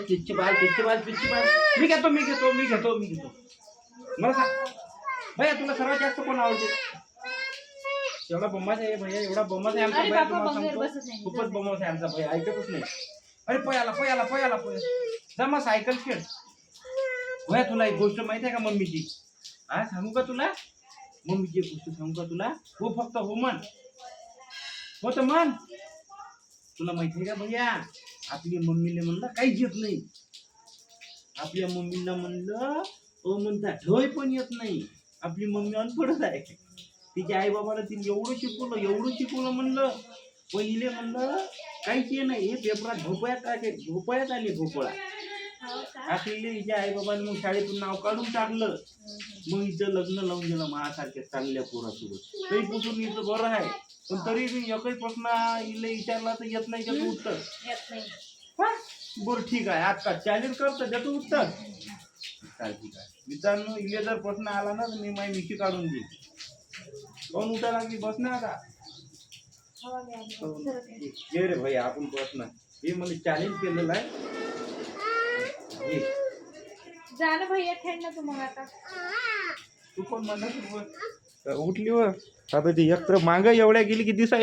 पिच्ची बाल मी घेतो मला सांग भैया तुला सर्वात जास्त कोण आवडते? एवढा बम्माच आहे भैया, एवढा बम्माच आहे आमचा भैया, तुम्हाला सांगतो खूपच बम्माच आहे आमचा भैया, ऐकतच नाही. अरे पयाला जमा सायकल खेळ भैया. तुला एक गोष्ट माहिती आहे का मम्मीची? हा सांगू का तुला? मम्मीची एक गोष्ट सांगू का तुला? हो फक्त हो म्हण, हो तर म्हण. तुला माहिती आहे का भैया, आपल्या मम्मीने म्हणलं काहीच येत नाही. आपल्या मम्मीला म्हणलं ओ म्हणता ढोय पण येत नाही. आपली मम्मी अनपढच आहे. तिच्या आई बाबाला तिने एवढं शिकवलं म्हणलं पहिले म्हणलं काहीच ये नाही. हे पेपरात झोपयात आले भोपळा टाकलेले हिच्या आई बाबांनी. मग शाळेतून नाव काढून टाकलं. मग हिचं लग्न लावून गेलं माझ्यासारख्या चांगल्या पोरासोबत. तरीपासून हिचं बरं आहे, पण तरी मी एकही प्रश्न हिला विचारला तर येत नाही त्याचं उत्तर. बरं ठीक आहे, आता चॅलेंज करतो त्याचं उत्तर. काळजी काय मित्रांनो, इले जर प्रश्न आला ना तर मी माझी मिठी काढून देईन. कोण उठा लागली बस ना आता. ये रे भैया आपण प्रश्न हे मला चॅलेंज केलेलं आहे. जा ना भैया खेळ ना तू. मग आता तू कोण म्हणत उठली वर आता ती एकतर माग एवढ्या गेली की दिसाय